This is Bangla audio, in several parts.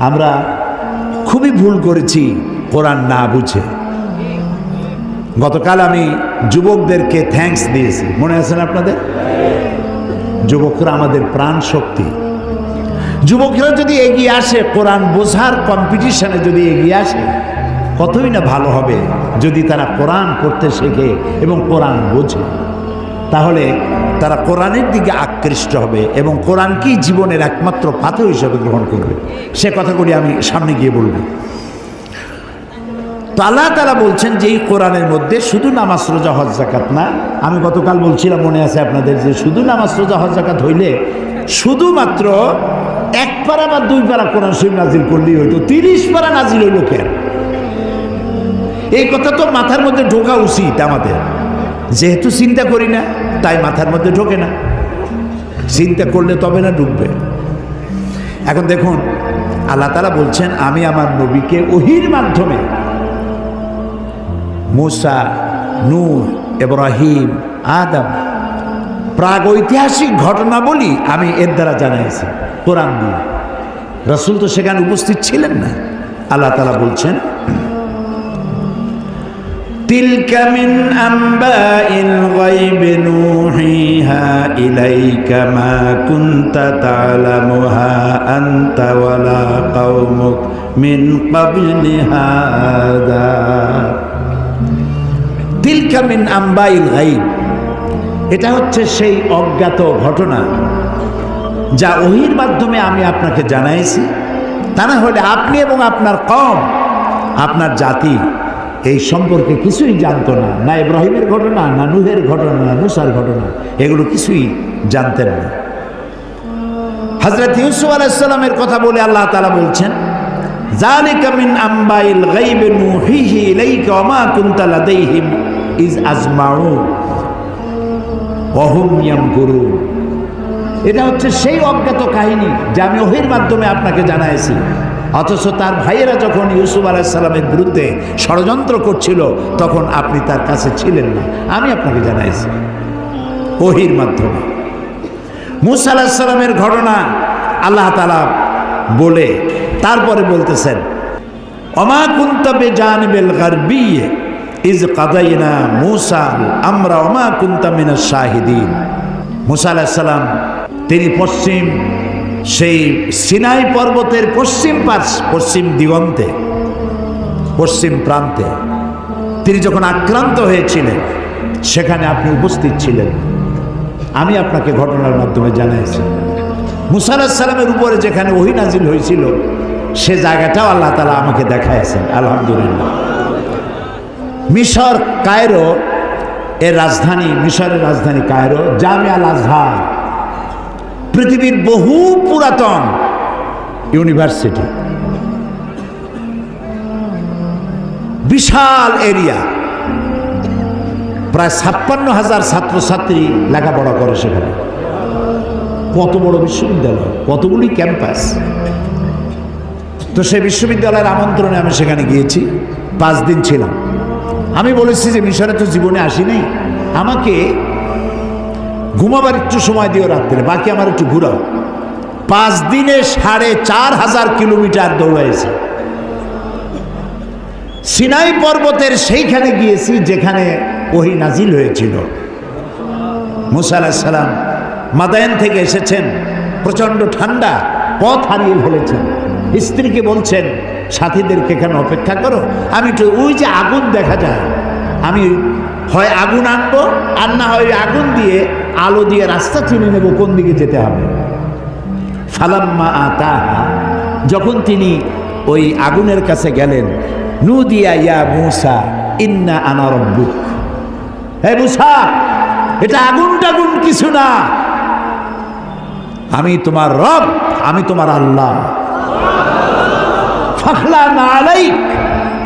আমরা খুবই ভুল করেছি কোরআন না বুঝে। গতকাল আমি যুবকদেরকে থ্যাঙ্কস দিয়েছি, মনে আছে না আপনাদের? যুবকরা আমাদের প্রাণ শক্তি। যুবকরা যদি এগিয়ে আসে, কোরআন বোঝার কম্পিটিশনে যদি এগিয়ে আসে, কতই না ভালো হবে যদি তারা কোরআন পড়তে শেখে এবং কোরআন বোঝে। তাহলে তারা কোরআনের দিকে আকৃষ্ট হবে এবং কোরআনকেই জীবনের একমাত্র পাথর হিসেবে গ্রহণ করবে। সে কথাগুলি আমি সামনে গিয়ে বলব। তো আল্লাহ তাআলা বলছেন যে এই কোরআনের মধ্যে শুধু নামাজ রোজা হজ যাকাত না। আমি গতকাল বলছিলাম, মনে আছে আপনাদের, যে শুধু নামাজ রোজা হজ যাকাত হইলে শুধুমাত্র 1 পারা বা 2 পারা কোরআন শরীফ নাজিল করলেই হইতো, 30 পারা নাজিল হইল কেন? এই কথা তো মাথার মধ্যে ঢোকা উচিত আমাদের। যেহেতু চিন্তা করি না তাই মাথার মধ্যে ঢোকে না, চিন্তা করলে তবে না ঢুকবে। এখন দেখুন, আল্লাহ তাআলা বলছেন আমি আমার নবীকে ওহীর মাধ্যমে মুসা, নূহ, ইব্রাহিম, আদম প্রাগৈতিহাসিক ঘটনাবলী আমি এর দ্বারা জানাইছি কোরআন দিয়ে। রাসূল তো সেখানে উপস্থিত ছিলেন না। আল্লাহ তাআলা বলছেন তিলকা মিন আম্বাইল গায়বি নূহিহা ইলাইকা মা কুনতা তা'লামুহা আনতা ওয়ালা কওমুক মিন ক্বাবলি হাদা। তিলকা মিন আম্বাইল গায়ব, এটা হচ্ছে সেই অজ্ঞাত ঘটনা যা ওহীর মাধ্যমে আমি আপনাকে জানাইছি। তা না হলে আপনি এবং আপনার কওম, আপনার জাতি এই সম্পর্কে কিছুই জানতো না। না ইব্রাহিমের ঘটনা, না নূহের ঘটনা, না মুসার ঘটনা, এগুলো কিছুই জানতেন না। হযরত ইউসুফ আলাইহিস সালামের কথা বলে আল্লাহ তাআলা বলছেন যালিকা মিন আম্বাইল গায়বি নূহিহি ইলাইকা ওয়া মা কুনতা লাদাইহিম ইজ আজমাউ ওয়া হুম ইয়ামকুরুন। এটা হচ্ছে সেই অজ্ঞাত কাহিনী যা আমি ওহীর মাধ্যমে আপনাকে জানাইছি। অথচ তার ভাইয়েরা যখন ইউসুফ আলাইহিস সালামের বিরুদ্ধে ষড়যন্ত্র করছিল তখন আপনি তার কাছে ছিলেন না, আমি আপনাকে জানাইছি ওহীর মাধ্যমে। মূসা আলাইহিস সালামের ঘটনা আল্লাহ তাআলা বলে তারপরে বলতেছেন ওমা কুনতা বিজানিবিল গারবি ইজ কাদাইনা মূসা আমরা ওমা কুনতা মিনাশ শাহিদিন। মূসা আলাইহিস সালাম তিনি পশ্চিম সেই সিনাই পর্বতের পশ্চিম দিগন্তে, পশ্চিম প্রান্তে তিনি যখন আক্রান্ত হয়েছিলেন সেখানে আপনি উপস্থিত ছিলেন। আমি আপনাকে ঘটনার মাধ্যমে জানাইছি। মূসা আলাইহিস সালামের উপরে যেখানে ওহী নাজিল হয়েছিল সে জায়গাটাও আল্লাহ তাআলা আমাকে দেখাইছেন। আলহামদুলিল্লাহ। মিশর কায়রো এর রাজধানী, মিশরের রাজধানী কায়রো, জামিয়া আল আজহার পৃথিবীর বহু পুরাতন ইউনিভার্সিটি, বিশাল এরিয়া, প্রায় 56,000 ছাত্রছাত্রী লেখাপড়া করে সেখানে। কত বড় বিশ্ববিদ্যালয়, কতগুলি ক্যাম্পাস। তো সেই বিশ্ববিদ্যালয়ের আমন্ত্রণে আমি সেখানে গিয়েছি, 5 দিন ছিলাম। আমি বলেছি যে মিশরে তো জীবনে আসিনি, আমাকে ঘুমাবার একটু সময় দিও রাত্রে, বাকি আমার একটু ঘুরাও। 5 দিনে 4,500 কিলোমিটার দৌড়াইছি। সিনাই পর্বতের সেইখানে গিয়েছি যেখানে ওহী নাজিল হয়েছিল। মূসা আলাইহিস সালাম মাদায়েন থেকে এসেছেন, প্রচণ্ড ঠান্ডা, পথ হারিয়ে ফেলেছেন। স্ত্রীকে বলছেন সাথীদেরকে এখানে অপেক্ষা করো, আমি একটু ওই যে আগুন দেখা যায়, আমি হয় আগুন আনবো আর না হয় আগুন দিয়ে আলো দিয়ে রাস্তা চিনে নেব কোন দিকে যেতে হবে। ফালাম্মা আতাহা, যখন তিনি ওই আগুনের কাছে গেলেন, নুদিয়া ইয়া মূসা ইন্না আনা রাব্বুক। হে মূসা, এটা আগুন টাগুন কিছু না, আমি তোমার রব, আমি তোমার আল্লাহ। ফাখলানা আলাইক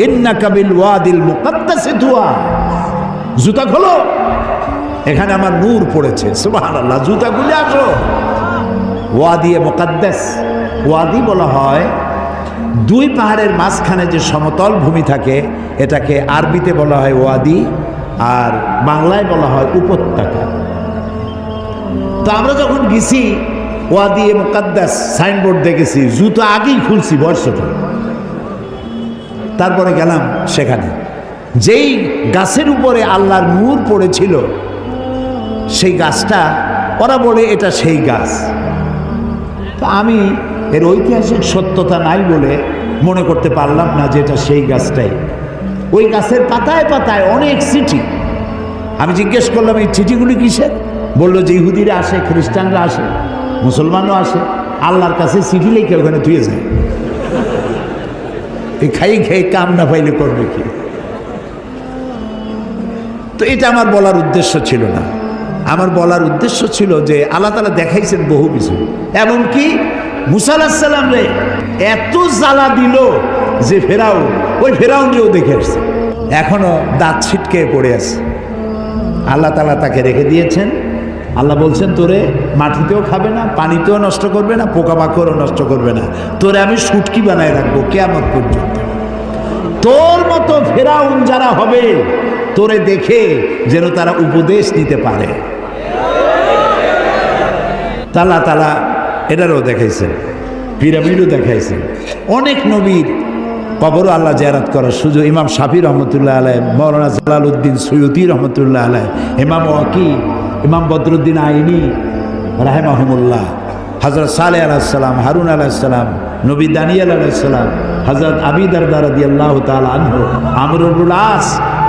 ইন্নাকা বিল ওয়াদিল মুকাদ্দাসি তুয়া। জুতা খোলো, এখানে আমার নূর পড়েছে। সুবহানাল্লাহ। জুতা খুলে আসো। ওয়াদি মুকাদ্দাস, ওয়াদি বলা হয় 2 পাহাড়ের মাঝখানে যে সমতল ভূমি থাকে এটাকে আরবিতে বলা হয় ওয়াদি, আর বাংলায় বলা হয় উপত্যকা। তো আমরা যখন গেছি ওয়াদি মুকাদ্দাস সাইনবোর্ড দেখেছি, জুতো আগেই খুলছি বর্ষটা। তারপরে গেলাম সেখানে, যেই গাছের উপরে আল্লাহর নূর পড়েছিল সেই গাছটা, ওরা বলে এটা সেই গাছ। তো আমি এর ঐতিহাসিক সত্যতা নাই বলে মনে করতে পারলাম না যে এটা সেই গাছটাই। ওই গাছের পাতায় পাতায় অনেক চিঠি। আমি জিজ্ঞেস করলাম এই চিঠিগুলি কিসের? বললো যে ইহুদিরা আসে, খ্রিস্টানরা আসে, মুসলমানও আসে, আল্লাহর কাছে চিঠি লিখে ওখানে ধুয়ে যায়। এই খাই খেয়ে কাম না পাইলে করবে কি? তো এটা আমার বলার উদ্দেশ্য ছিল না। আমার বলার উদ্দেশ্য ছিল যে আল্লাহ তাআলা দেখাইছেন বহু কিছু, এমনকি মুসা আলাইহিস সালাম রে এত জ্বালা দিল যে ফেরাউন, ওই ফেরাউনকেও দেখে আসছে, এখনো দাঁত ছিটকে পড়ে আছে। আল্লাহ তাআলা তাকে রেখে দিয়েছেন। আল্লাহ বলছেন তোরে মাটিতেও খাবে না, পানিতেও নষ্ট করবে না, পোকামাকড়ও নষ্ট করবে না, তোরে আমি শুটকি বানায় রাখবো কিয়ামত পর্যন্ত। তোর মতো ফেরাউন যারা হবে তোরে দেখে যেন তারা উপদেশ নিতে পারে। আল্লাহ তাআলা এটারও দেখাইছেন, পিরামিডও দেখাইছেন। অনেক নবীর কবরও আল্লাহ জিয়ারত করার সুযোগ। ইমাম শাফি রহমতুল্লাহ আলাইহি, মৌলানা জালালউদ্দিন সৈয়দী রহমতুল্লাহ আলাইহি, ইমাম ওয়াকি, ইমাম বদরুদ্দিন আইনি রাহিমাহুমুল্লাহ, হযরত সালেহ আলাইহিস সালাম, হারুন আলাইহিস সালাম, নবী দানিয়েল আলাইহিস সালাম, হযরত আবী দারদা রাদিয়াল্লাহু তাআলা আনহু, আমর ইবনুল আস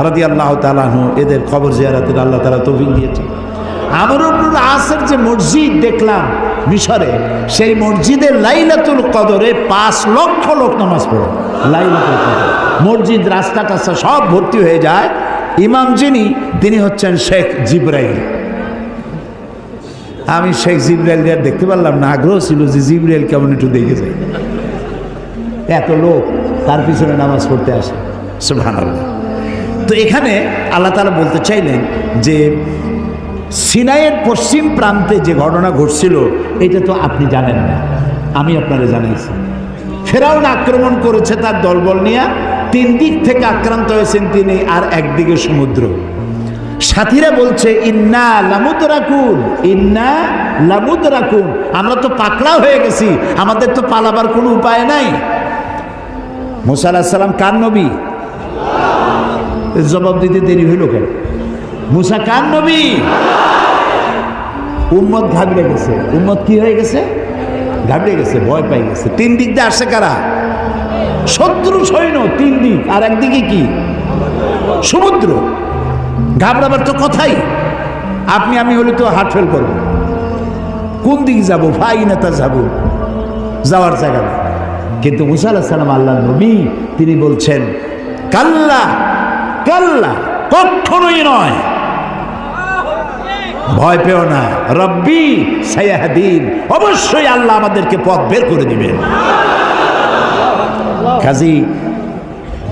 রাদিয়াল্লাহু তাআলা আনহু, এদের কবর জিয়ারতের আল্লাহ তাআলা তৌফিক দিয়েছেন। আমর ইবনুল আসের যে মসজিদ দেখলাম মিশরে, সেই মসজিদে লাইলাতুল কদরে 5 লক্ষ লোক নামাজ পড়ে। লাইলাতুল কদর মসজিদ, রাস্তাটা সব ভর্তি হয়ে যায়। ইমাম যিনি, তিনি হচ্ছেন শেখ জিবরাইল। আমি শেখ জিবরাইলকে দেখতে পারলাম না, আগ্রহ ছিল যে জিবরাইল কেমন একটু দেখে যায়। এত লোক তার পিছনে নামাজ পড়তে আসে, সুবহানাল্লাহ। তো এখানে আল্লাহ তাআলা বলতে চাইলেন যে সিনাইয়ের পশ্চিম প্রান্তে যে ঘটনা ঘটছিল এটা তো আপনি জানেন না, আমি আপনারা জানাইছি। ফেরাউন আক্রমণ করেছে তার দলবল নিয়ে, 3 দিক থেকে আক্রান্ত হয়েছেন তিনি, আর একদিকে সমুদ্র। সাথীরা বলছে ইন্না লামুদরাকুন, ইন্না লামুদরাকুন, আমরা তো পাকড়া হয়ে গেছি, আমাদের তো পালাবার কোনো উপায় নাই। মুসা আলাইহিস সালাম কার নবী? জবাব দিতে দেরি হইল কেন? মুসা কার নবী? উম্মত ঘাবড়ে গেছে। উম্মত কি হয়ে গেছে? ঘাবড়ে গেছে, ভয় পাই গেছে। 3 দিক দিয়ে আসছে কারা? শত্রু সৈন্য 3 দিক, আর একদিকে কি? সমুদ্র। ঘাবড়াবার তো কথাই, আপনি আমি হলে তো হার্ট ফেল করবো। কোন দিকে যাবো? ফাইনাতা যাবো, যাওয়ার জায়গা না। কিন্তু মুসা আলাইহিস সালাম আল্লাহর নবী, তিনি বলছেন কাল্লা কাল্লা, কখনোই নয়, ভয় পেও না, রব্বি সায়াহদিন, অবশ্যই আল্লাহ আমাদেরকে পথ বের করে দিবেন। কাজী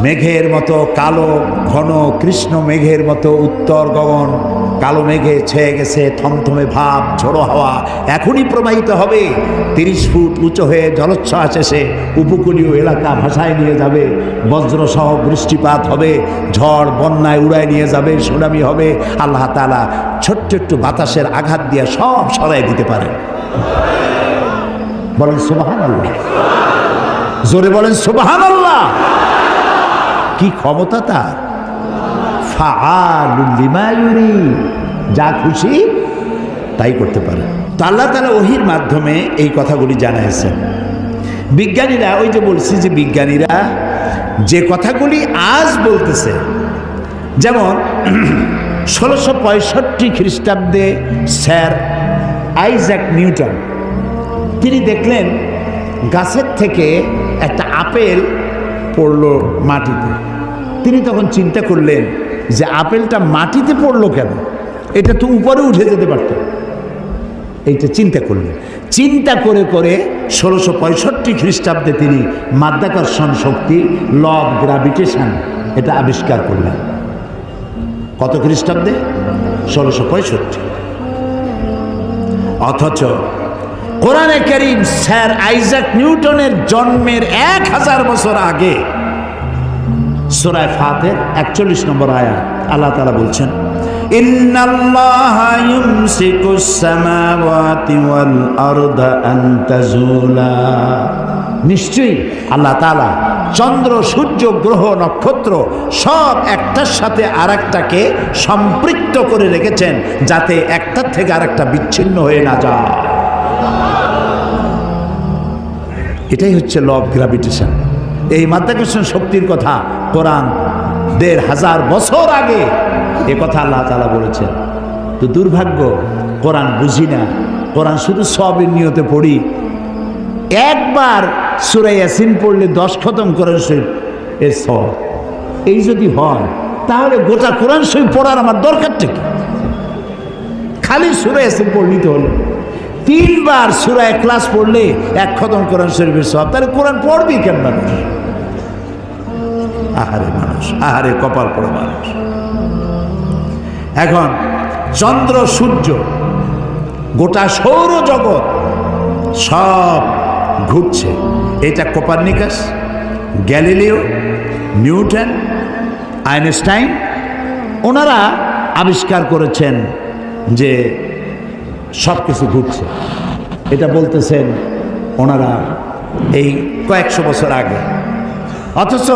মেঘের মতো কালো ঘন কৃষ্ণ মেঘের মতো উত্তর গগন কালো মেঘে ছেয়ে গেছে, থমথমে ভাব, ঝোড়ো হাওয়া এখনই প্রবাহিত হবে। 30 ফুট উঁচু হয়ে জলোচ্ছ্বাস এসে উপকূলীয় এলাকা ভাসায় নিয়ে যাবে, বজ্রসহ বৃষ্টিপাত হবে, ঝড় বন্যায় উড়ায় নিয়ে যাবে, সুনামি হবে। আল্লাহ তাআলা ছোট্ট একটু বাতাসের আঘাত দিয়ে সব সরাই দিতে পারেন। বলেন সুবহানাল্লাহ, জোরে বলেন সুবহানাল্লাহ। কি ক্ষমতা তার! ফাআলুল লিমা ইউরিদ, যা খুশি তাই করতে পারে। তো আল্লাহ তাআলা ওহীর মাধ্যমে এই কথাগুলি জানাইছেন। বিজ্ঞানীরা, ওই যে বলছি যে বিজ্ঞানীরা যে কথাগুলি আজ বলতেছে, যেমন 1665 খ্রিস্টাব্দে স্যার আইজ্যাক নিউটন, তিনি দেখলেন গাছের থেকে একটা আপেল পড়লো মাটিতে। তিনি তখন চিন্তা করলেন যে আপেলটা মাটিতে পড়লো কেন, এটা তো উপরে উঠে যেতে পারত। এইটা চিন্তা করলেন। চিন্তা করে করে 1665 খ্রিস্টাব্দে তিনি মাধ্যাকর্ষণ শক্তি, ল অফ গ্র্যাভিটেশন, এটা আবিষ্কার করলেন। কত খ্রিস্টাব্দে? 1665। অথচ কোরআনে কারীম স্যার আইজ্যাক নিউটনের জন্মের 1000 বছর আগে সূরা ফাতির 41 নম্বর আয়াত আল্লাহ তাআলা বলছেন ইন্নাল্লাহা ইউমসিকুস সামাওয়াতি ওয়াল আরদা আন তাজুলা, নিশ্চয়ই আল্লাহ তাআলা চন্দ্র, সূর্য, গ্রহ, নক্ষত্র সব একটার সাথে আরেকটাকে সম্পৃক্ত করে রেখেছেন, যাতে একটার থেকে আরেকটা বিচ্ছিন্ন হয়ে না যায়। এটাই হচ্ছে ল অফ গ্র্যাভিটেশন। এই মাধ্যাকর্ষণ শক্তির কথা কোরআন ১৫০০ বছর আগে এ কথা আল্লাহ তাআলা বলেছেন। তো দুর্ভাগ্য, কোরআন বুঝি না, কোরআন শুধু সবের নিয়তে পড়ি। একবার সূরা ইয়াসিন পড়লে 10 খতম কোরআন শরীফ এর সব। এই যদি হয় তাহলে গোটা কোরআন শরীফ পড়ার আমার দরকারটা কি? খালি সূরা ইয়াসিন পড়লেই তো হলো। 3 বার সূরা ইখলাস পড়লে 1 খতম কোরআন শরীফের সব। তাহলে কোরআন পড়বি কেন মানুষ? আহারে মানুষ, আহারে কপাল পড়া মানুষ। এখন চন্দ্র, সূর্য, গোটা সৌরজগৎ সব ঘুরছে। এটা কোপার্নিকাস, গ্যালিলিও, নিউটন, আইনস্টাইন ওনারা আবিষ্কার করেছেন যে সব কিছু ঘুরছে। এটা বলতেছেন ওনারা এই কয়েকশো বছর আগে। অথচ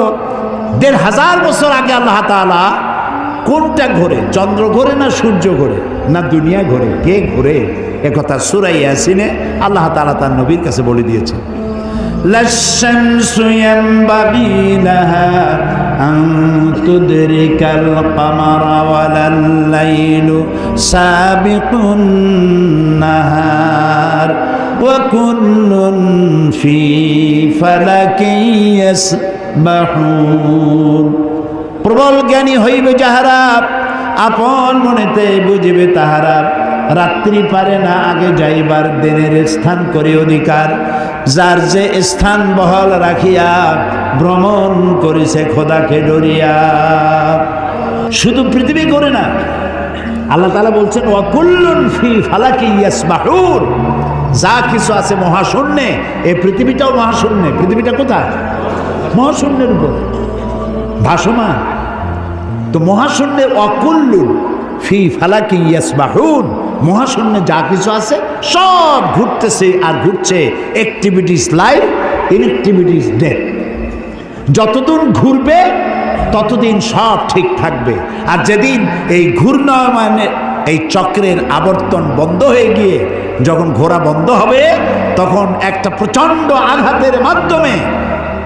১৫০০ বছর আগে আল্লাহ তাআলা কোনটা ঘোরে? চন্দ্র ঘোরে না সূর্য ঘোরে না দুনিয়া ঘোরে? কে ঘোরে? একথা সূরা ইয়াসিনে আল্লাহ তাআলা তার নবীর কাছে বলে দিয়েছেন। লাশ-শামসু ইয়ানবাগি লাহা আন তুদরিকাল কামারা ওয়ালাল লাইলু সাবিকুন নাহার ওয়া কুল্লুন ফি ফালাকিন ইয়াসবাহুন। প্রবল জ্ঞানী হইবে যাহারা, আপন মনেতে বুঝিবে তাহারা। রাত্রি পারে না আগে যাইবার, দিনের স্থান করে অধিকার। যার যে স্থান বহাল রাখিয়া ভ্রমণ করিছে খোদাকে ডরিয়া। শুধু পৃথিবী করে না, আল্লাহ তাআলা বলছেন ওয়া কুল্লুন ফি ফালাকি ইয়াসবাহুন। যা কিছু আছে মহাশূন্যে, এই পৃথিবীটাও মহাশূন্যে। পৃথিবীটা কোথায়? মহাশূন্যের উপর ভাসমান। তো মহাশূন্যে অকুল্লুন ফি ফালাকি ইয়াসবাহুন, মহাশূন্যে যা কিছু আছে সব ঘুরতেছে আর ঘুরছে। Activities life, inactivities death. যতদিন ঘুরবে ততদিন সব ঠিক থাকবে। আর যেদিন এই ঘূর্ণায়মানের এই চক্রের আবর্তন বন্ধ হয়ে গিয়ে যখন ঘোরা বন্ধ হবে, তখন একটা প্রচণ্ড আঘাতের মাধ্যমে,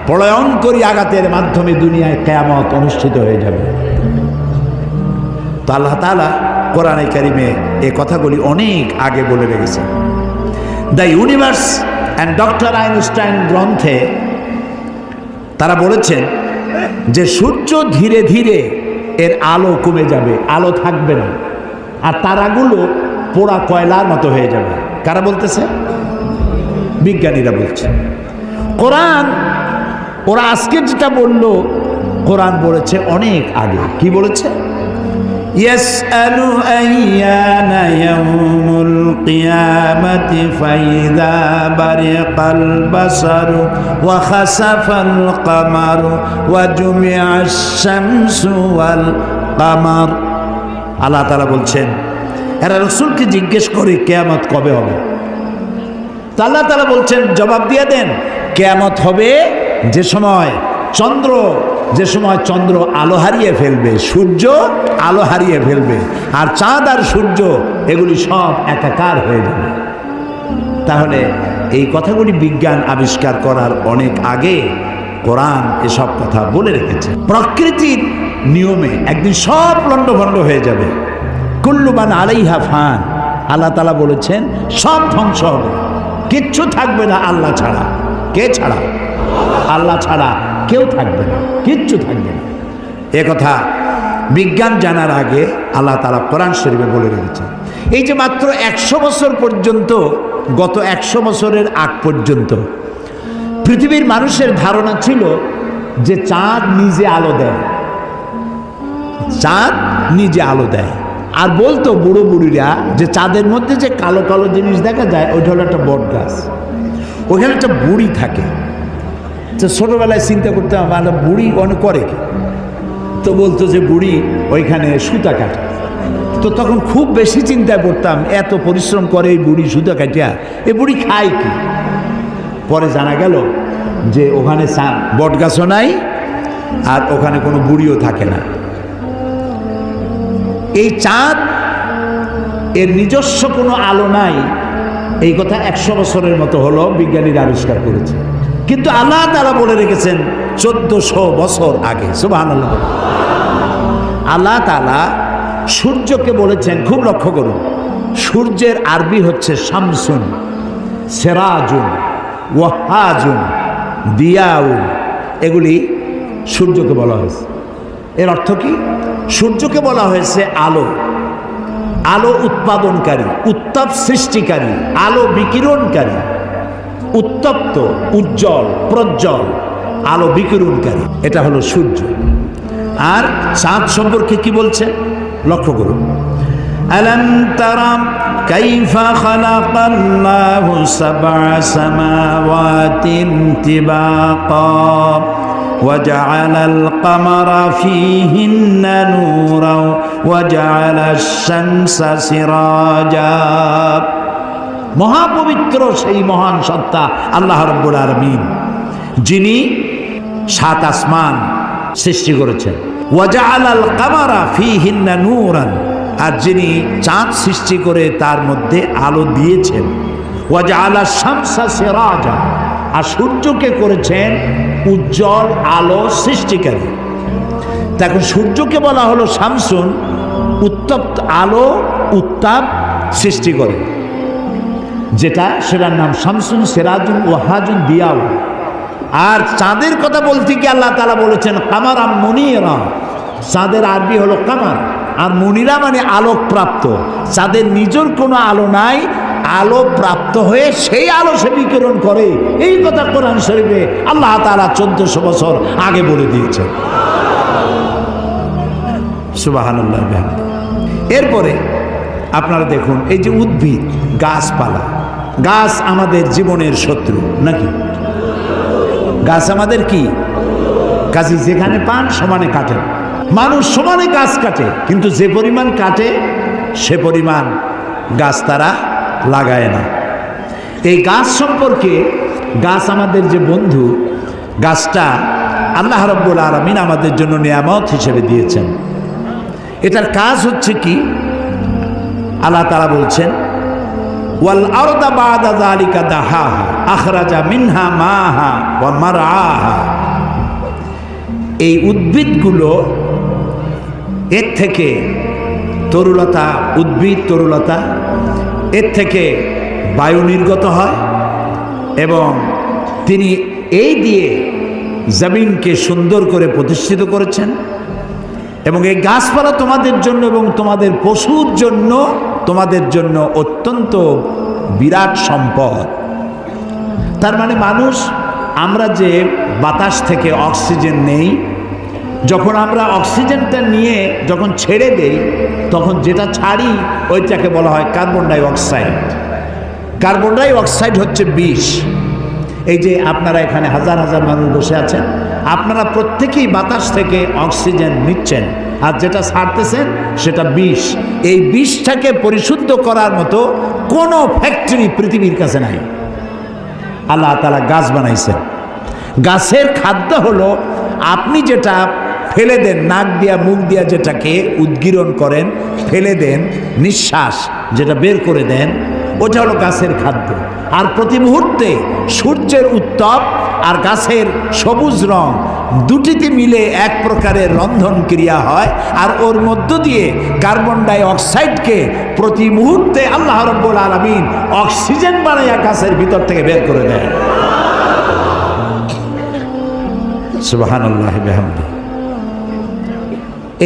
প্রলয়ঙ্করী আঘাতের মাধ্যমে দুনিয়ায় কিয়ামত অনুষ্ঠিত হয়ে যাবে। তো আল্লাহ তাআলা কোরআনে কারিমে এই কথাগুলি অনেক আগে বলে রেখেছেন। The universe and doctor Einstein গ্রন্থে তারা বলেছেন যে সূর্য ধীরে ধীরে এর আলো কমে যাবে, আলো থাকবে না, আর তারাগুলো পোড়া কয়লার মতো হয়ে যাবে। কারা বলতেছে? বিজ্ঞানীরা বলছে। কোরআন, ওরা আজকে যেটা বললো, কোরআন বলেছে অনেক আগে। কি বলেছে? ইয়াসআলু আইয়ানা ইয়াউমুল কিয়ামাতি ফাইযা বারিকাল বাসারু ওয়া খাসাফাল কামারু ওয়া জুমিআশ শামসু ওয়াল কামার। আল্লাহ তাআলা বলছেন এরা রাসূলকে জিজ্ঞেস করে কিয়ামত কবে হবে। তো আল্লাহ তাআলা বলছেন জবাব দিয়ে দেন, কিয়ামত হবে যে সময় চন্দ্র আলো হারিয়ে ফেলবে, সূর্য আলো হারিয়ে ফেলবে, আর চাঁদ আর সূর্য এগুলি সব একাকার হয়ে যাবে। তাহলে এই কথাগুলি বিজ্ঞান আবিষ্কার করার অনেক আগে কোরআন এসব কথা বলে রেখেছে। প্রকৃতির নিয়মে একদিন সব লণ্ডভণ্ড হয়ে যাবে। কুল্লু মান আলাইহা ফান। আল্লাহ তাআলা বলেছেন সব ধ্বংস হবে, কিচ্ছু থাকবে না আল্লাহ ছাড়া। কে ছাড়া? আল্লাহ ছাড়া কেউ থাকবে না, কিচ্ছু থাকবে না। এ কথা বিজ্ঞান জানার আগে আল্লাহ তাআলা কোরআন শরীফে বলে রেখেছেন। এই যে মাত্র 100 বছর পর্যন্ত, গত 100 বছরের আগ পর্যন্ত পৃথিবীর মানুষের ধারণা ছিল যে চাঁদ নিজে আলো দেয়, চাঁদ নিজে আলো দেয়। আর বলতো বুড়ো বুড়িরা যে চাঁদের মধ্যে যে কালো কালো জিনিস দেখা যায় ওইটা হলো একটা বট গাছ, ওইখানে একটা বুড়ি থাকে। তো ছোটোবেলায় চিন্তা করতে আমার বুড়ি অনেক করে কি, তো বলতো যে বুড়ি ওইখানে সুতা কাটে। তো তখন খুব বেশি চিন্তায় পড়তাম, এত পরিশ্রম করে এই বুড়ি সুতা কাটিয়া, এই বুড়ি খায় কি? পরে জানা গেল যে ওখানে বট গাছও নাই আর ওখানে কোনো বুড়িও থাকে না। এই চাঁদ এর নিজস্ব কোনো আলো নাই, এই কথা 100 বছরের মতো হলো বিজ্ঞানীরা আবিষ্কার করেছে। কিন্তু আল্লাহ তাআলা বলে রেখেছেন 1400 বছর আগে। সুবহানাল্লাহ। আল্লাহ তাআলা সূর্যকে বলেছেন, খুব লক্ষ্য করুন, সূর্যের আরবি হচ্ছে শামসুন, সেরাজুন, ওয়াহাজুন, দিয়াউন, এগুলি সূর্যকে বলা হয়েছে। এর অর্থ কি? সূর্যকে বলা হয়েছে আলো, আলো উৎপাদনকারী, উত্তাপ সৃষ্টিকারী, আলো বিকিরণকারী, উত্তপ্ত, উজ্জ্বল, প্রজ্জ্বল, আলো বিকিরণকারী, এটা হলো সূর্য। আর চাঁদ সম্পর্কে কি বলছে লক্ষ্য করুন। আলাম তারা কাইফা খালাকাল্লাহু সাবআ সামাওয়াতিন তিবাকা وجعل القمر فيهن نورا وجعل الشمس سراجا। মহাপবিত্র সেই মহান সত্তা আল্লাহ রাব্বুল আলামিন, যিনি 7 আসমান সৃষ্টি করেছেন। ওয়াজআলাল কামারা ফীহিন্না নূরান, আর যিনি চাঁদ সৃষ্টি করে তার মধ্যে আলো দিয়েছেন। ওয়াজআলাশ শামসা সিরাজা, আর সূর্যকে করেছেন উজ্জ্বল আলো সৃষ্টিকারী। দেখো, সূর্যকে বলা হলো শামসুন, উত্তপ্ত আলো, উত্তাপ সৃষ্টি করে যেটা, সেটার নাম শামসুন, সিরাজুন, ওয়াহাজুন, দিয়াউ। আর চাঁদের কথা বলতে গিয়ে আল্লাহ তাআলা বলেছেন কামারা মুনিরা। চাঁদের আরবি হলো কামার, আর মুনিরা মানে আলোক প্রাপ্ত। চাঁদের নিজের কোনো আলো নাই, আলো প্রাপ্ত হয়ে সেই আলো সে বিকিরণ করে। এই কথা কোরআন শরীফে আল্লাহ তাআলা 1400 বছর আগে বলে দিয়েছেন। সুবহানাল্লাহ। এরপরে আপনারা দেখুন, এই যে উদ্ভিদ, গাছপালা, গাছ আমাদের জীবনের শত্রু নাকি? গাছ আমাদের কি? কাজী যেখানে পান সমানে কাটেন। মানুষ সমানে গাছ কাটে, কিন্তু যে পরিমাণ কাটে সে পরিমাণ গাছ তারা লাগায় না। এই গাছ সম্পর্কে, গাছ আমাদের যে বন্ধু, গাছটা আল্লাহ রাব্বুল আলামিন আমাদের জন্য নিয়ামত হিসেবে দিয়েছেন। এটার কাজ হচ্ছে কি? আল্লাহ তাআলা বলছেন ওয়াল আরদা বা'দা যালিকা দাহাহা আখরাজা মিনহা মাহা ওয়া মারআহা। এই উদ্ভিদগুলো, এর থেকে তরুলতা, উদ্ভিদ তরুলতা, এর থেকে বায়ু নির্গত হয় এবং তিনি এই দিয়ে জমিনকে সুন্দর করে প্রতিষ্ঠিত করেছেন। এবং এই গাছপালা তোমাদের জন্য এবং তোমাদের পশুর জন্য, তোমাদের জন্য অত্যন্ত বিরাট সম্পদ। তার মানে মানুষ, আমরা যে বাতাস থেকে অক্সিজেন নেই, যখন আমরা অক্সিজেনটা নিয়ে যখন ছেড়ে দেই, তখন যেটা ছাড়ি ওইটাকে বলা হয় carbon die oxide. Carbon die oxide হচ্ছে বিষ। এই যে আপনারা এখানে হাজার হাজার মানুষ বসে আছেন, আপনারা প্রত্যেকেই বাতাস থেকে অক্সিজেন নিচ্ছেন, আর যেটা ছাড়তেছেন সেটা বিষ। এই বিষটাকে পরিশুদ্ধ করার মতো কোনো ফ্যাক্টরি পৃথিবীর কাছে নাই। আল্লাহ তাআলা গাছ বানাইছেন। গাছের খাদ্য হলো, আপনি যেটা ফেলে দেন, নাক দিয়া মুখ দিয়া যেটাকে উদ্গীরণ করেন, ফেলে দেন, নিঃশ্বাস যেটা বের করে দেন, ওটা হলো গাছের খাদ্য। আর প্রতি মুহূর্তে সূর্যের উত্তাপ আর গাছের সবুজ রং দুটিতে মিলে এক প্রকারের রন্ধন ক্রিয়া হয়, আর ওর মধ্য দিয়ে কার্বন ডাই অক্সাইডকে প্রতি মুহূর্তে আল্লাহ রাব্বুল আলামিন অক্সিজেন বানাইয়া গাছের ভিতর থেকে বের করে দেয়। সুবহানাল্লাহি বিহামদিহি।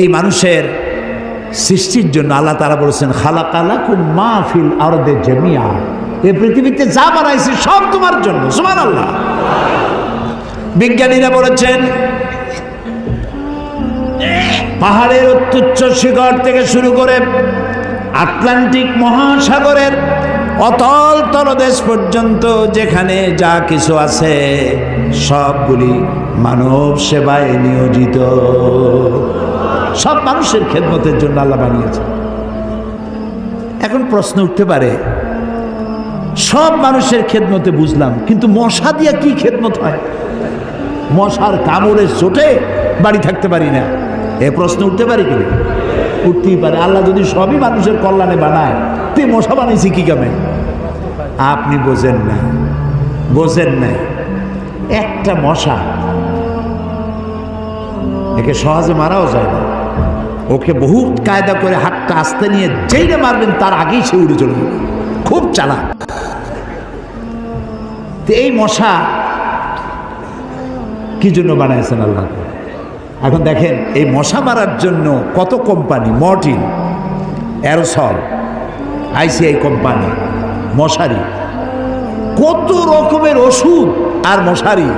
এই মানুষের সৃষ্টির জন্য আল্লাহ তাআলা বলেছেন খালাকালাকুম মা ফিল আরদি জামিআ। এই পৃথিবীতে যা বানাইছি সব তোমার জন্য। সুবহানাল্লাহ। বিজ্ঞানীরা বলেছেন পাহাড়ের অত্যুচ্চ শিখর থেকে শুরু করে আটলান্টিক মহাসাগরের অতল তলদেশ পর্যন্ত যেখানে যা কিছু আছে সবগুলি মানব সেবায় নিয়োজিত। সব মানুষের খেদমতের জন্য আল্লাহ বানিয়েছে। এখন প্রশ্ন উঠতে পারে, সব মানুষের খেদমতে বুঝলাম, কিন্তু মশা দিয়া কি খেদমত হয়? মশার কামড়ে চোটে বাড়ি থাকতে পারি না, এ প্রশ্ন উঠতে পারে কি? উঠতেই পারে। আল্লাহ যদি সবই মানুষের কল্যাণে বানায়, তে মশা বানাইছি কি কামে? আপনি বোঝেন না, বোঝেন না। একটা মশা, একে সহজে মারাও যায় না, ওকে বহু কায়দা করে হাতটা আস্তে নিয়ে যেইটা মারবেন তার আগেই সে উড়ে চলে যাবে, খুব চালাক। এই মশা কি জন্য বানাইছেন আল্লাহ? এখন দেখেন, এই মশা মারার জন্য কত company, Mortein, aerosol, ICI company, মশারি, কত রকমের ওষুধ আর মশারি,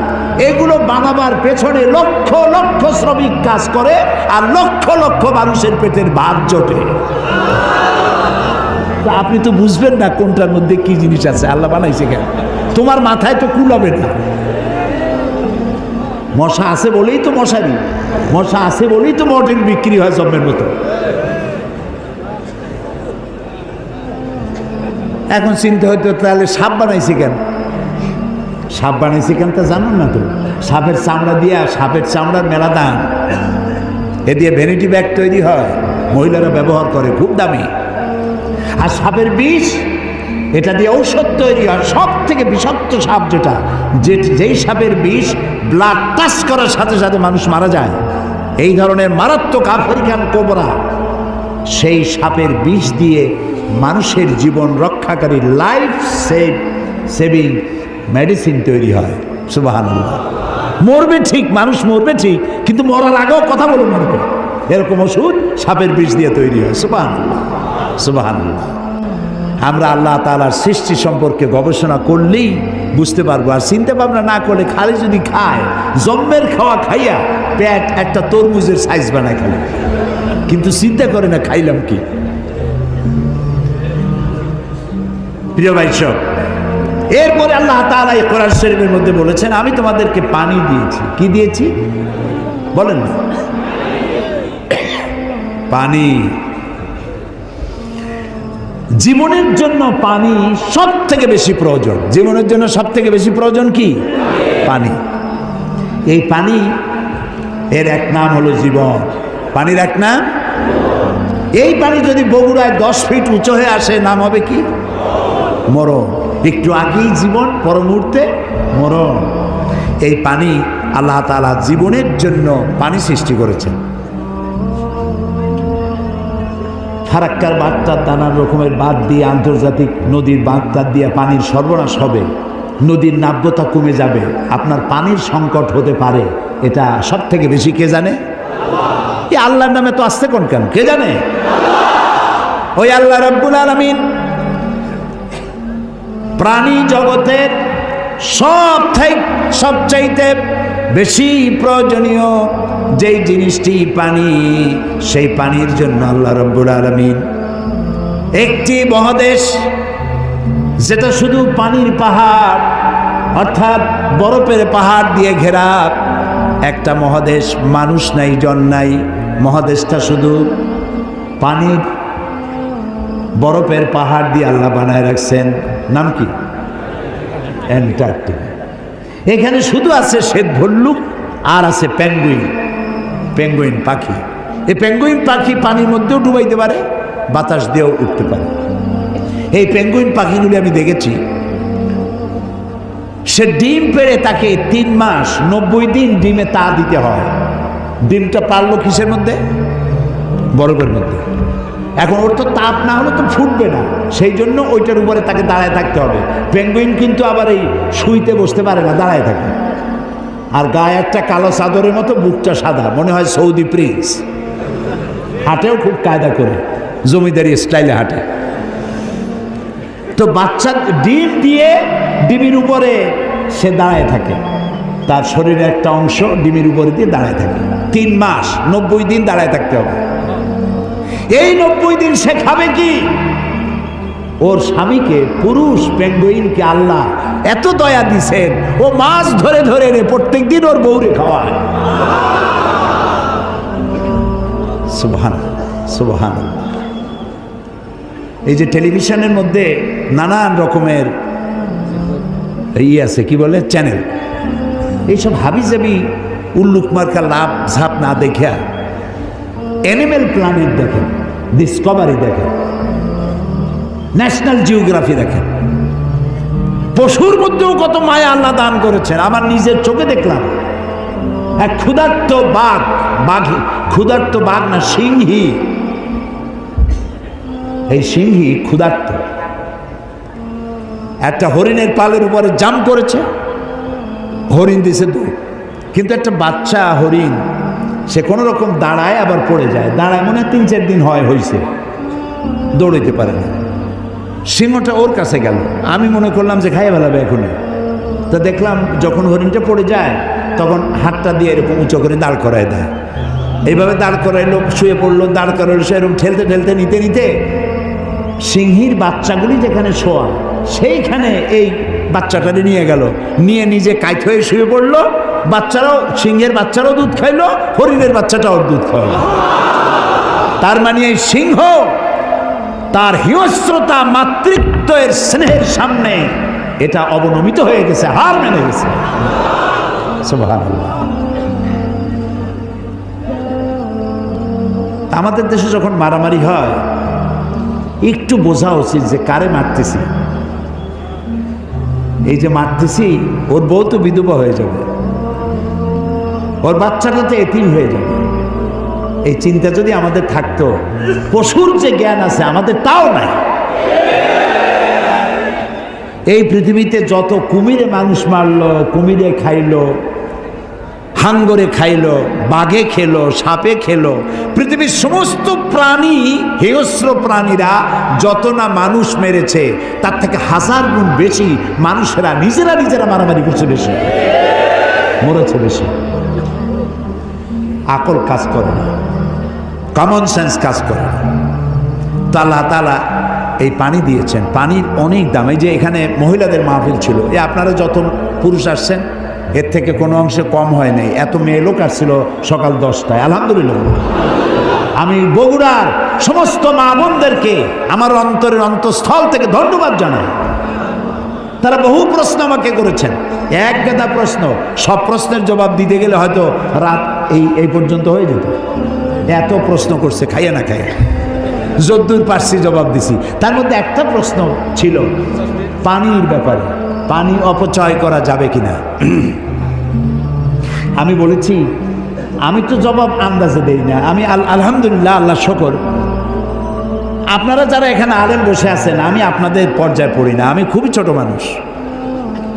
এগুলো বানাবার পেছনে লক্ষ লক্ষ শ্রমিক কাজ করে আর লক্ষ লক্ষ মানুষের পেটের ভাত জোটে। আপনি তো বুঝবেন না কোনটার মধ্যে কি জিনিস আছে, আল্লাহ বানাইছে কেন? তোমার মাথায় তো কুলাবে না। মশা আছে বলেই তো মশারি, মশা আছে বলেই তো মর্টিন বিক্রি হয় জম্মের মতো। এখন চিন্তা হইতো, তাহলে সাপ বানাইছে কেন? সাপ বানাইছে কেন তা জানুন না তো? সাপের চামড়া দিয়া, সাপের চামড়ার মেলা দাম, এ দিয়ে ভ্যানিটি ব্যাগ তৈরি হয়, মহিলারা ব্যবহার করে, খুব দামি। আর সাপের বিষ, এটা দিয়ে ঔষধ তৈরি হয়। সব থেকে বিষাক্ত সাপ যেটা, যেই সাপের বিষ ব্লাড টাচ করার সাথে সাথে মানুষ মারা যায়, এই ধরনের মারাত্মক আফ্রিকান কোবরা, সেই সাপের বিষ দিয়ে মানুষের জীবন রক্ষাকারী লাইফ সেভিং মেডিসিন তৈরি হয়। সুবহানাল্লাহ। মরবে ঠিক, মানুষ মরবে ঠিক, কিন্তু মরার আগেও কথা বলে মরবে, এরকম ওষুধ সাপের বিষ দিয়ে তৈরি হয়। সুবহানাল্লাহ, সুবহানাল্লাহ। আমরা আল্লাহ তাআলার সৃষ্টি সম্পর্কে গবেষণা করলেই বুঝতে পারবো, আর চিন্তা ভাবনা না করলে খালি যদি খায়, জম্মের খাওয়া খাইয়া পেট একটা তরমুজের সাইজ বানায় খালি, কিন্তু চিন্তা করে না খাইলাম কি। প্রিয় ভাই সব, এরপরে আল্লাহ তাআলা এই কোরআন শরীফের মধ্যে বলেছেন, আমি তোমাদেরকে পানি দিয়েছি। কি দিয়েছি বলেন না? পানি। জীবনের জন্য পানি সব থেকে বেশি প্রয়োজন। জীবনের জন্য সব থেকে বেশি প্রয়োজন কি? পানি। এই পানি এর এক নাম হলো জীবন। পানির এক নাম, এই পানি যদি বগুড়ায় 10 ফিট উঁচু হয়ে আসে, নাম হবে কি? মরণ। একটু আগেই জীবন, পর মুহূর্তে মরণ। এই পানি আল্লাহ তাআলা জীবনের জন্য পানি সৃষ্টি করেছেন। ফারাক্কার বাঁধটা, নানান রকমের বাঁধ দিয়ে, আন্তর্জাতিক নদীর বাঁধটা দিয়ে পানির সরবরাহ হবে, নদীর নাব্যতা কমে যাবে, আপনার পানির সংকট হতে পারে। এটা সব থেকে বেশি কে জানে? এই আল্লাহর নামে তো আসছে কোন কেন, কে জানে? ওই আল্লাহ রাব্বুল আলামিন প্রাণী জগতের সবচাইতে বেশি প্রয়োজনীয় যেই জিনিসটি পানি, সেই পানির জন্য আল্লাহ রাব্বুল আলামিন একটি মহাদেশ, যেটা শুধু পানির পাহাড় অর্থাৎ বরফের পাহাড় দিয়ে ঘেরা একটা মহাদেশ, মানুষ নাই, জন নাই, মহাদেশটা শুধু পানির বরফের পাহাড় দিয়ে আল্লাহ বানায় রাখছেন। নাম কি? অ্যান্টার্কটিকা। এখানে শুধু আছে শ্বেত ভল্লুক আর আছে পেঙ্গুইন, পেঙ্গুইন পাখি। এই পেঙ্গুইন পাখি পানির মধ্যেও ডুবাইতে পারে, বাতাস দিয়েও উঠতে পারে। এই পেঙ্গুইন পাখিগুলি আমি দেখেছি, সে ডিম পেড়ে তাকে 3 মাস 90 দিন ডিমে তা দিতে হয়। ডিমটা পারলো কিসের মধ্যে? বরফের মধ্যে। এখন ওর তো তাপ না হলে তো ফুটবে না, সেই জন্য ওইটার উপরে তাকে দাঁড়ায় থাকতে হবে। পেঙ্গুইন কিন্তু আবার এই শুইতে বসতে পারে না, দাঁড়ায় থাকে। আর গায়ে একটা কালো চাদরের মতো, বুকটা সাদা, মনে হয় সৌদি প্রিন্স। হাঁটেও খুব কায়দা করে, জমিদারি স্টাইলে হাঁটে। তো বাচ্চা ডিম দিয়ে ডিমের উপরে সে দাঁড়ায় থাকে, তার শরীরের একটা অংশ ডিমের উপরে দিয়ে দাঁড়ায় থাকে। 3 মাস 90 দিন দাঁড়ায় থাকতে হবে। এই 90 দিন সে খাবে কি? ওর স্বামীকে, পুরুষ পেঙ্গুইনকে আল্লাহ এত দয়া দিছেন, ও মাছ ধরে ধরে প্রত্যেক দিন ওর বউরে খাওয়ায়। সুবহানাল্লাহ, সুবহানাল্লাহ। এই যে টেলিভিশনের মধ্যে নানান রকমের আছে কি বলে চ্যানেল, এইসব হাবিজাবি উল্লুক মার্কা লাভ ঝাপ না দেখা অ্যানিমেল প্ল্যানেট দেখেন, ডিসকভারি দেখেন, ন্যাশনাল জিওগ্রাফি দেখেন। পশুর মধ্যেও কত মায়া আল্লাহ দান করেছেন। আমার নিজের চোখে দেখলাম এক ক্ষুধার্ত ক্ষুধার্ত বাঘ না সিংহী, এই সিংহী ক্ষুধার্ত একটা হরিণের পালের উপরে জাম্প করেছে, হরিণ দিছে দৌড়, কিন্তু একটা বাচ্চা হরিণ সে কোনো রকম দাঁড়ায় আবার পড়ে যায়, দাঁড়ায় মনে 3-4 দিন হয়েছে, দৌড়াইতে পারে না। সিংহটা ওর কাছে গেল, আমি মনে করলাম যে খাইয়ে ফেলাবে এখনই। তা দেখলাম যখন হরিণটা পড়ে যায় তখন হাতটা দিয়ে এরকম উঁচু করে দাঁড় করায় দেয়, এইভাবে দাঁড় করাইলো, শুয়ে পড়লো, দাঁড় করাইলো, সে এরকম ঠেলতে ঠেলতে নিতে নিতে সিংহীর বাচ্চাগুলি যেখানে শোয়া সেইখানে এই বাচ্চাটারে নিয়ে গেল, নিয়ে নিজে কাইত হয়ে শুয়ে পড়লো। বাচ্চারাও, সিংহের বাচ্চারাও দুধ খাইলো, হরিণের বাচ্চাটাও দুধ খাওয়ালো। তার মানে এই সিংহ তার হিংস্রতা মাতৃত্বের স্নেহের সামনে এটা অবনমিত হয়ে গেছে, হার মেনে গেছে। সুবহানাল্লাহ। আমাদের দেশে যখন মারামারি হয় একটু বোঝা উচিত যে কারে মারতেছি। এই যে মারতেছি, ওর বউ তো বিধবা হয়ে যাবে, ওর বাচ্চাটা তো এতিম হয়ে যাবে। এই চিন্তা যদি আমাদের থাকতো, পশুর যে জ্ঞান আছে আমাদের তাও নাই। এই পৃথিবীতে যত কুমিরে মানুষ মারলো, কুমিরে খাইলো, হাঙ্গরে খাইলো, বাঘে খেলো, সাপে খেলো, পৃথিবীর সমস্ত প্রাণী, হিংস্র প্রাণীরা যত না মানুষ মেরেছে তার থেকে 1000 গুণ বেশি মানুষেরা নিজেরা মারামারি করছে, বেশি মরেছে, বেশি। আকল কাজ করে না, কমন সেন্স কাজ করে না। তো আল্লাহ তাআলা এই পানি দিয়েছেন, পানির অনেক দাম। এই যে এখানে মহিলাদের মাহফিল ছিল, আপনারা যত পুরুষ আসছেন এর থেকে কোনো অংশে কম হয় নাই। এত মেয়ে লোক আসছিল সকাল 10টায়, আলহামদুলিল্লাহ। আমি বগুড়ার সমস্ত মা বোনদেরকে আমার অন্তরের অন্তঃস্থল থেকে ধন্যবাদ জানাই। তারা বহু প্রশ্ন আমাকে করেছেন, এক গাদা প্রশ্ন, সব প্রশ্নের জবাব দিতে গেলে হয়তো রাত এই পর্যন্ত হয়ে যেত। এত প্রশ্ন করছে, খাইয়া না খাইয়া যদ্দূর পারছি জবাব দিছি। তার মধ্যে একটা প্রশ্ন ছিল পানির ব্যাপারে, পানি অপচয় করা যাবে কিনা। আমি বলেছি আমি তো জবাব আন্দাজে দেই না, আমি আলহামদুলিল্লাহ, আল্লাহ শকর, আপনারা যারা এখানে আলেম বসে আছেন আমি আপনাদের পর্যায়ে পড়ি না, আমি খুবই ছোট মানুষ,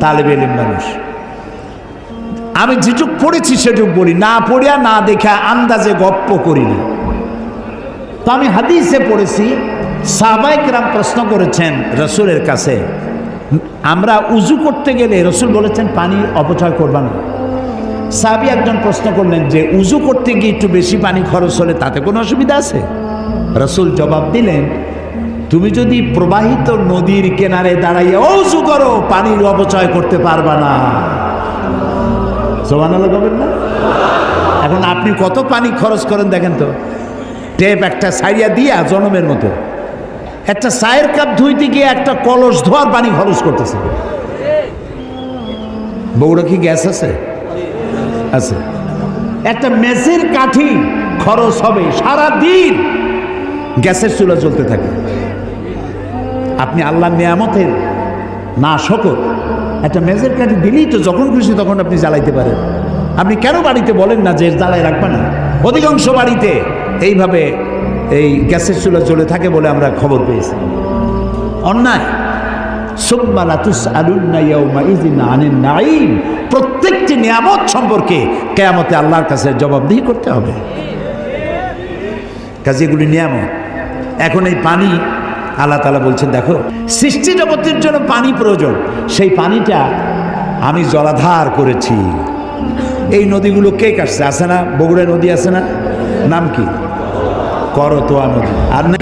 তালেবে ইলম মানুষ। আমি যেটুক পড়েছি সেটুক বলি, না পড়িয়া না দেখা আন্দাজে গপ্প করি না। তো আমি হাদিসে পড়েছি, সাহাবায়ে কেরাম প্রশ্ন করেছেন রসুলের কাছে, আমরা উজু করতে গেলে রসুল বলেছেন পানি অপচয় করবা না। সাহাবী একজন প্রশ্ন করলেন যে উজু করতে গিয়ে একটু বেশি পানি খরচ হলে তাতে কোনো অসুবিধা আছে? রসুল জবাব দিলেন, তুমি যদি প্রবাহিত নদীর কিনারে দাঁড়াইয়া উজু করো পানির অপচয় করতে পারবা না। সুবহানাল্লাহ বলবেন না? এখন আপনি কত পানি খরচ করেন দেখেন তো, টেপ একটা সাইয়া দিয়া জনমের মতো, একটা চায়ের কাপ ধুইতে গিয়ে একটা কলস ধোয়ার পানি খরচ করতেছে। বগুড়া কি গ্যাস আছে? আছে। একটা মেসের কাঠি খরচ হবে সারা দিন, গ্যাসের চুলা চলতে থাকে। আপনি আল্লাহর নিয়ামতের না শকর, একটা মেসের কাঠি দিলেই তো যখন খুশি তখন আপনি জ্বালাইতে পারেন। আপনি কেন বাড়িতে বলেন না যে জ্বালাই রাখবে না? অধিকাংশ বাড়িতে এইভাবে এই গ্যাসের চুলা চলে থাকে বলে আমরা খবর পেয়েছি। অন্যায়। প্রত্যেকটি নিয়ামত সম্পর্কে কিয়ামতে আল্লাহর কাছে জবাবদিহি করতে হবে, কাজে এগুলি নিয়ামত। এখন এই পানি আল্লাহ তাআলা বলছেন, দেখো সৃষ্টি জগতের জন্য পানি প্রয়োজন, সেই পানিটা আমি জলাধার করেছি। এই নদীগুলো কে কাটছে? আছে না বগুড়া নদী আছে না, নাম কি? করতোয়া নদী। আর না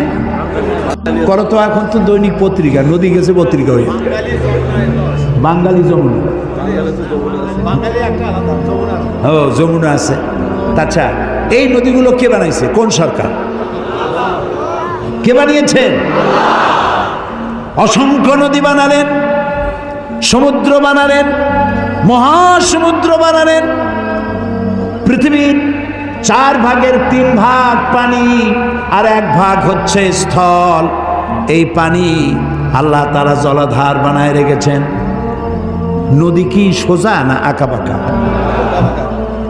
করতোয়া এখন তো দৈনিক পত্রিকা, নদী গেছে পত্রিকা হয়ে, বাঙালি যমুনা। ও যমুনা আছে। আচ্ছা, এই নদীগুলো কে বানাইছে? কোন সরকার? কে কে বানিয়েছেন? অসংখ্য নদী বানালেন, সমুদ্র বানালেন, মহাসমুদ্র বানালেন। পৃথিবীর 4 ভাগের 3 ভাগ পানি আর 1 ভাগ হচ্ছে স্থল। এই পানি আল্লাহ তাআলা জলাধার বানায় রেখেছেন। নদী কি সোজা না আঁকাবাঁকা?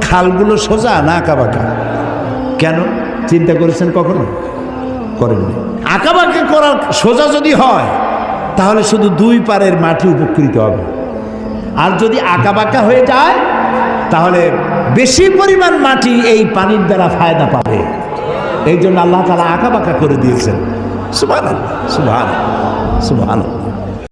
খালগুলো সোজা না আঁকাবাঁকা? কেন চিন্তা করেছেন কখনো? করেননি। আঁকাবাঁকা করার সোজা যদি হয় তাহলে শুধু 2 পারের মাটি উপকৃত হবে, আর যদি আঁকাবাঁকা হয়ে যায় তাহলে বেশি পরিমাণ মাটি এই পানির দ্বারা ফায়দা পাবে। এই জন্য আল্লাহ তাআলা আঁকাবাঁকা করে দিয়েছেন। সুবহানাল্লাহ, সুবহানাল্লাহ, সুবহানাল্লাহ।